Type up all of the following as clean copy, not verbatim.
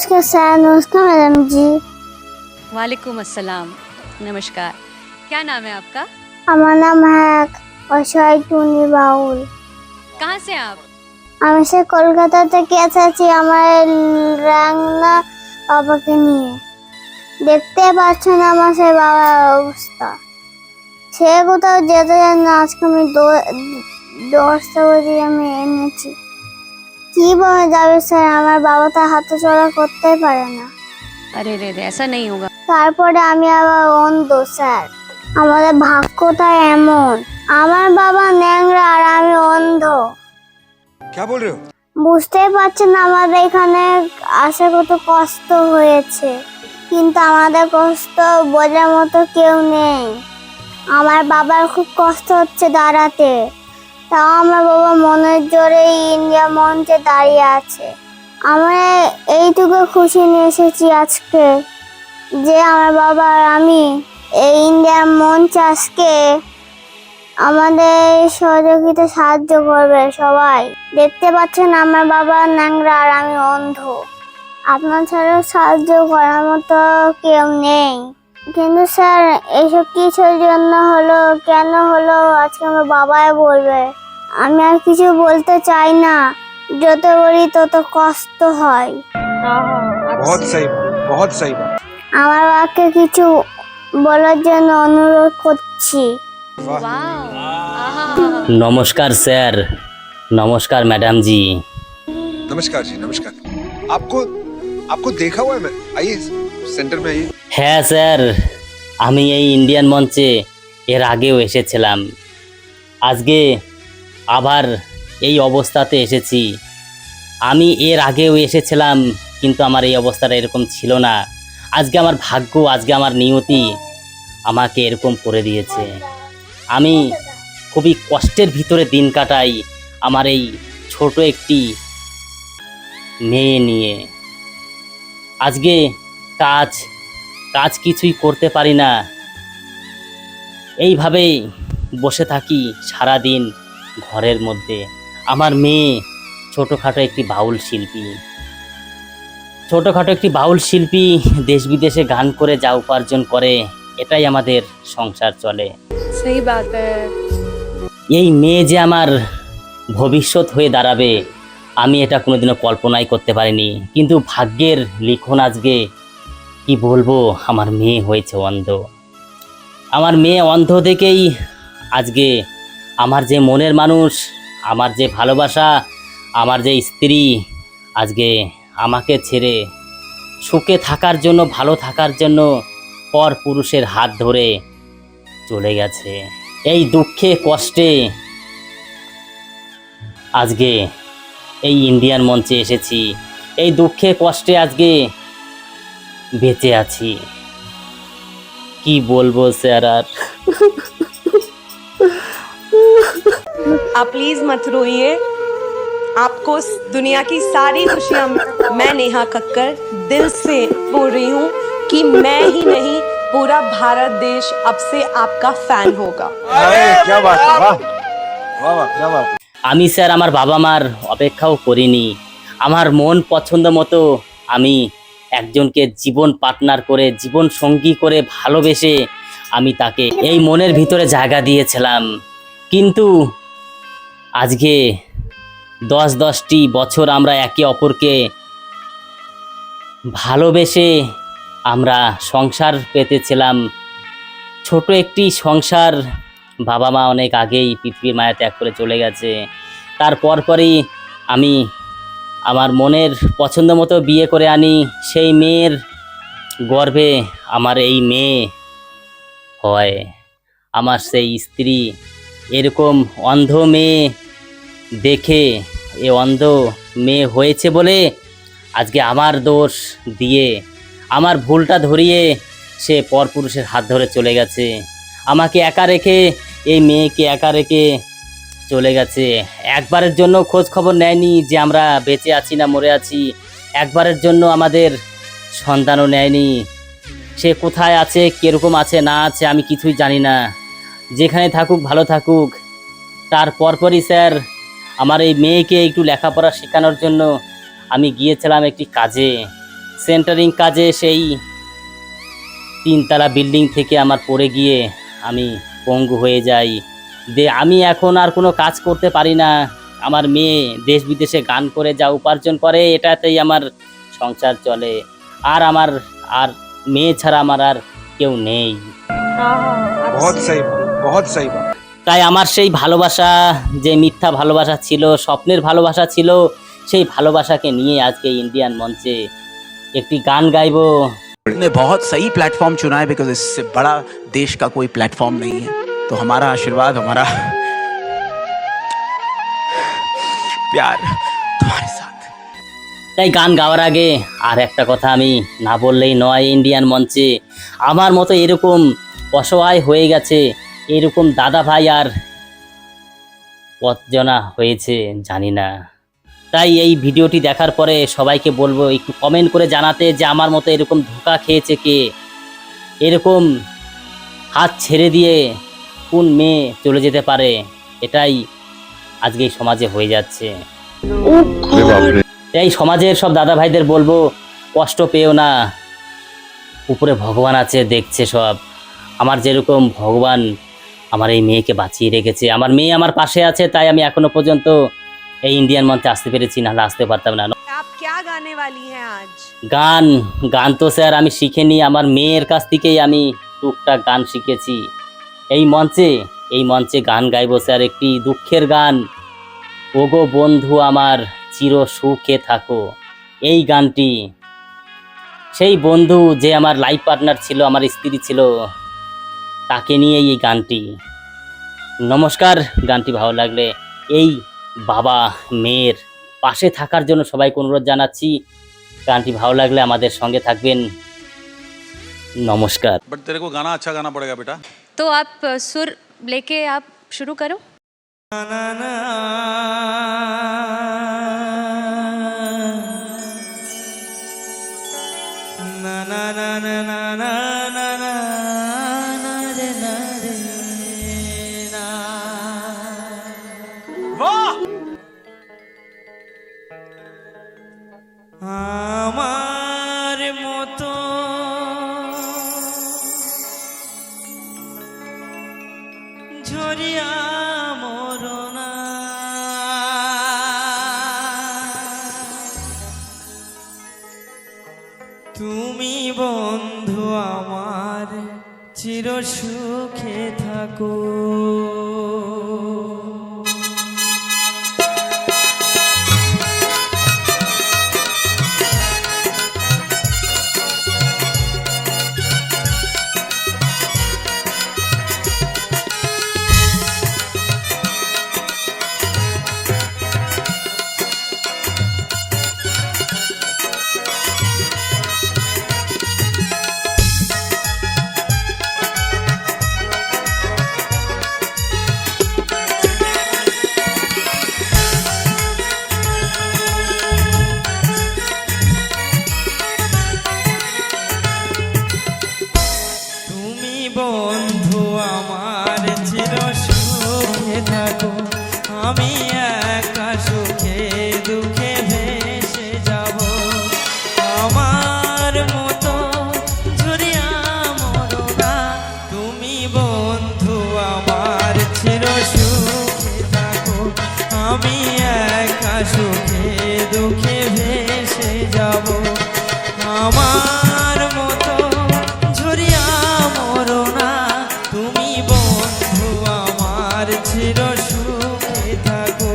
नमस्कार सर। नमस्कार मैडम जी। वालेकुम अस्सलाम। नमस्कार। क्या नाम है आपका? আমার নাম হ্যাক অসহায় টুনি বাউল। कहाँ से आप? আমি সে কলকাতা থেকে এসেছি আমার রান্না বাবাকে নিয়ে। দেখতে পাচ্ছেন আমার সে বাবার অবস্থা। সে কোথাও যেতে চান না। আজকে আমি 10টা বাজে আমি এনেছি। কিভাবে যাবে স্যার? আমার বাবা তো হাঁটা চলা করতেই পারে না। अरे रे रे, ऐसा नहीं होगा। তারপরে আমি আবার অন্ধ স্যার। আমাদের ভাগ্যটা এমন, আমার বাবা ন্যাংরা আর আমি অন্ধ। क्या बोल रहे हो? বুঝতেই পারছেন আমাদের এখানে আসে কত কষ্ট হয়েছে, কিন্তু আমাদের কষ্ট বোঝার মতো কেউ নেই। আমার বাবার খুব কষ্ট হচ্ছে দাঁড়াতে, তাও আমার বাবা মনের জোরে ইন্ডিয়া মঞ্চে দাঁড়িয়ে আছে। আমরা এইটুকু খুশি নিয়ে এসেছি আজকে যে আমার বাবা আর আমি এই ইন্ডিয়ার মঞ্চ আজকে আমাদের সহযোগিতা সাহায্য করবে সবাই। দেখতে পাচ্ছেন আমার বাবা ন্যাংরা আর আমি অন্ধ। আপনার ছাড়া সাহায্য করার মতো কেউ নেই। কিন্তু স্যার এইসব কিছুর জন্য হলো, কেন হলো আজকে আমার বাবাই বলবে। আমি আর কিছু বলতে চাই না, যত বলি তত কষ্ট হয়। बहुत सही बात, बहुत सही बात। আমার বাবাকে কিছু বলার জন্য অনুরোধ করছি। वाह। वाओ। आहा। नमस्कार सर, नमस्कार मैडम जी। नमस्कार जी, नमस्कार। आपको आपको देखा हुआ है मैं। आइए सेंटर में आइए। হ্যাঁ স্যার, আমি এই ইন্ডিয়ান মঞ্চে এর আগেও এসেছিলাম। আজকে আবার এই অবস্থাতে এসেছি। আমি এর আগেও এসেছিলাম, কিন্তু আমার এই অবস্থাটা এরকম ছিল না। আজকে আমার ভাগ্য, আজকে আমার নিয়তি আমাকে এরকম করে দিয়েছে। আমি খুবই কষ্টের ভিতরে দিন কাটাই আমার এই ছোট একটি মেয়ে নিয়ে। আজকে কাজ কিছুই করতে পারি না, এইভাবেই বসে থাকি সারা দিন ঘরের মধ্যে। আমার মেয়ে ছোটোখাটো একটি বাউল শিল্পী, দেশ বিদেশে গান করে যা উপার্জন করে, এটাই আমাদের সংসার চলে। सही बात है। এই মেয়ে যে আমার ভবিষ্যৎ হয়ে দাঁড়াবে আমি এটা কোনোদিনও কল্পনাই করতে পারিনি। কিন্তু ভাগ্যের লিখন আজকে কি বলবো, আমার মেয়ে হয়েছে অন্ধ। আমার মেয়ে অন্ধ দেখেই আজকে আমার যে মনের মানুষ, আমার যে ভালোবাসা, আমার যে স্ত্রী আজকে আমাকে ছেড়ে সুখে থাকার জন্য, ভালো থাকার জন্য পর পুরুষের হাত ধরে চলে গেছে। এই দুঃখে কষ্টে আজকে এই ইন্ডিয়ান মঞ্চে এসেছি। এই দুঃখে কষ্টে আজকে বেঁচে আছি। কি বলবো স্যার আর। आप प्लीज मत रोइए। आपको इस दुनिया की सारी खुशियां मैं नेहा कक्कर दिल से बोल रही हूँ कि मैं ही नहीं पूरा भारत देश अब से आपका फैन होगा। अरे क्या बात है, वाह वाह वाह, क्या बात है। আমি স্যার আমার বাবা মার অপেক্ষাও করিনি। আমার মন পছন্দ মতো আমি একজনকে জীবন পার্টনার করে, জীবন সঙ্গী করে ভালোবেসে আমি তাকে এই মনের ভিতরে জায়গা দিয়েছিলাম। কিন্তু আজকে 10-10টি বছর আমরা একে অপরকে ভালোবেসে আমরা সংসার পেতেছিলাম। ছোট একটি সংসার, বাবা মা অনেক আগেই পৃথিবীর মায়া ত্যাগ করে চলে গেছে। তারপরই আমি আমার মনের পছন্দ মতো বিয়ে করে আনি। সেই মেয়ের গর্ভে আমার এই মেয়ে হয়, আমার সেই স্ত্রী। এরকম অন্ধ মেয়ে দেখে, এ অন্ধ মেয়ে হয়েছে বলে আজকে আমার দোষ দিয়ে, আমার ভুলটা ধরিয়ে সে পরপুরুষের হাত ধরে চলে গেছে। আমাকে একা রেখে, এই মেয়েকে একা রেখে চলে গেছে। একবারের জন্য খোঁজ খবর নেয়নি যে আমরা বেঁচে আছি না মরে আছি। একবারের জন্য আমাদের সন্তানও নেয়নি। সে কোথায় আছে, কীরকম আছে না আছে আমি কিছুই জানি না। যেখানে থাকুক ভালো থাকুক। তারপরই স্যার আমার এই মেয়েকে একটু লেখাপড়া শেখানোর জন্য আমি গিয়েছিলাম একটি কাজে। সেন্টারিং কাজে সেই 3তলা বিল্ডিং থেকে আমার পড়ে গিয়ে আমি পঙ্গু হয়ে যাই। আমি এখন আর কোনো কাজ করতে পারি না। আমার মেয়ে দেশ বিদেশে গান করে যা উপার্জন করে এটাতেই আমার সংসার চলে। আর মেয়ে ছাড়া আমার আর কেউ নেই। बहुत सही बात, बहुत सही बात। তাই আমার সেই ভালোবাসা, যে মিথ্যা ভালোবাসা ছিল, স্বপ্নের ভালোবাসা ছিল, সেই ভালোবাসাকে নিয়ে আজকে ইন্ডিয়ান মঞ্চে একটি गान गाइबो। ने बहुत सही प्लेटफॉर्म चुना है बिकॉज इससे बड़ा देश का कोई प्लेटफॉर्म नहीं है। तो हमारा आशीर्वाद, हमारा प्यार तुम्हारे साथ। তাই গান গাওয়ার আগে আর একটা কথা আমি না বললেই নয়। ইন্ডিয়ান মঞ্চে আমার মতো এরকম অসহায় হয়ে গেছে এরকম দাদা ভাই আর কতজনা হয়েছে জানি না। তাই এই ভিডিওটি দেখার পরে সবাইকে বলবো একটু কমেন্ট করে জানাতে যে আমার মতো এরকম ধোঁকা খেয়েছে কে, এরকম হাত ছেড়ে দিয়ে কোন মেয়ে চলে যেতে পারে। এটাই আজকে এই সমাজে হয়ে যাচ্ছে। এই সমাজের সব দাদা ভাইদের বলবো কষ্ট পেও না, উপরে ভগবান আছে, দেখছে সব। আমার যেরকম ভগবান আমার এই মেয়েকে বাঁচিয়ে রেখেছে, আমার মেয়ে আমার পাশে আছে, তাই আমি এখনো পর্যন্ত এই ইন্ডিয়ান মঞ্চে আসতে পেরেছি, নাহলে আসতে পারতাম না। आप क्या गाने वाली हैं आज? গান তো স্যার আমি শিখিনি, আমার মেয়ের কাছ থেকেই আমি টুকটাক গান শিখেছি। এই মঞ্চে গান গাইবো স্যার, একটি দুঃখের গান, ওগো বন্ধু আমার চির সুখে থাকো। এই গানটি সেই বন্ধু যে আমার লাইফ পার্টনার ছিল, আমার স্ত্রী ছিল, তাকে নিয়ে এই গানটি। নমস্কার। গানটি ভালো লাগলে এই বাবা মেয়ের পাশে থাকার জন্য সবাইকে অনুরোধ জানাচ্ছি। গানটি ভালো লাগলে আমাদের সঙ্গে থাকবেন। নমস্কার। बट तेरे को गाना अच्छा गाना पड़ेगा बेटा। तो आप सुर लेके आप शुरू करो। আমার মতো ঝরিয়া মরনা, তুমি বন্ধু আমার চির সুখে থাকো। বন্ধু আমার চির সুখে থাকো, আমি একা সুখে দুঃখে ভেসে যাব। আমার মতো ঝরিয়া মরনা, তুমি বন্ধু আমার চির সুখে থাকো, আমি একা সুখে দুঃখে ভেসে যাব। আমার মতো ঝরিয়া মরনা, তুমি বন্ধু আমার চির সুখে থাকো।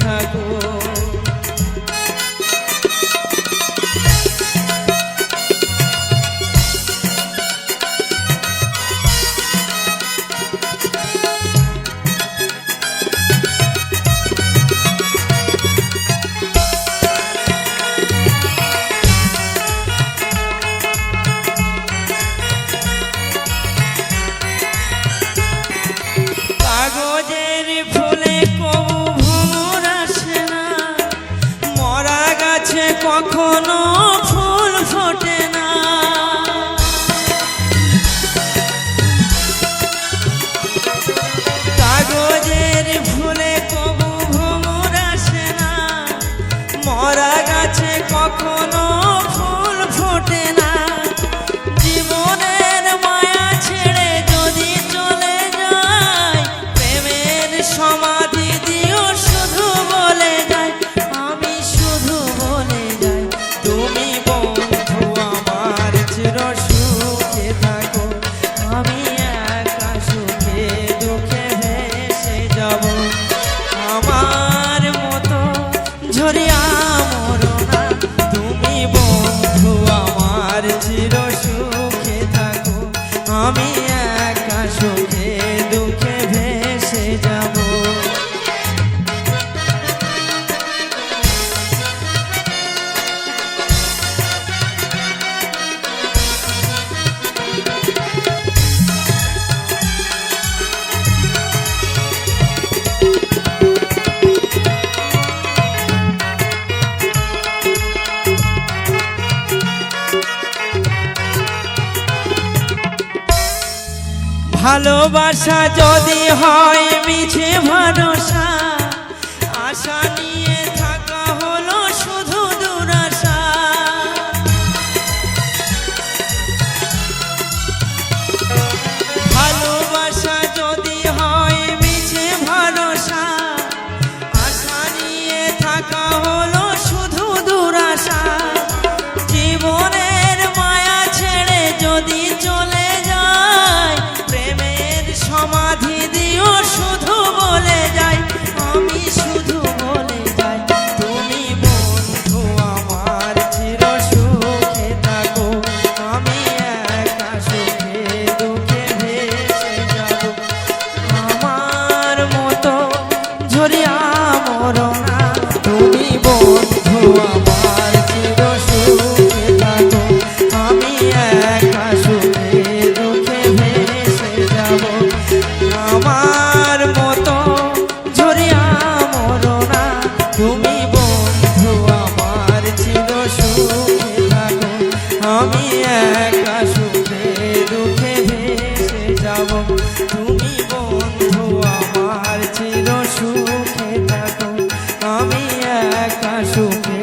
থাকো। কাগজের ফুলে কবু ভ্রমর আসে না, মরা গাছে কখনো ফুল ফোটে না। কাগজের ফুলে কবু ভ্রমর আসে না, মরা গাছে কখনো ফুল ফোটে না। জীবনের মায়া ছেড়ে যদি চলে যায়, প্রেমের সমাধি দিও শুধু বলে যায়, আমি শুধু বলে যাই তুমি বন্ধু আমার চির সুখে থাকো। আমি একা সুখে দুঃখে ভেসে যাব, আমার মতো ঝরিয়া মরো না, তুমি বন্ধু আমার চির সুখে থাকো। আমি একা সুখে দুঃখে ভেসে যাব। ভালোবাসা যদি হয় মিছে ভরসা, আশা নিয়ে থাকা হলো শুধু দুরাশা। ভালোবাসা যদি হয় মিছে ভরসা, আশা নিয়ে থাকা হলো শুধু দুরাশা। জীবনের মায়া ছেড়ে যদি চলে যায়, প্রেমের সমাধি দিও শুধু বলে যাই, আমি শুধু বলে যাই তুমি বন্ধু আমার চির সুখে থাকো। আমি একা সুখে দুঃখে ভেসে যাব, আমার মতো ঝরিয়া মরো না, তুমি বন্ধু আমার চির সুখে থাকো। আমি একা সুখে দুঃখে ভেসে যাব, আমার মতো ঝরিয়া মরো না, তুমি বন্ধু আমার চির সুখে থাকো। আমি একা সুখে দুঃখে ভেসে যাব, তুমি বন্ধু আমার চির সুখে থাকো। আমি একা সুখে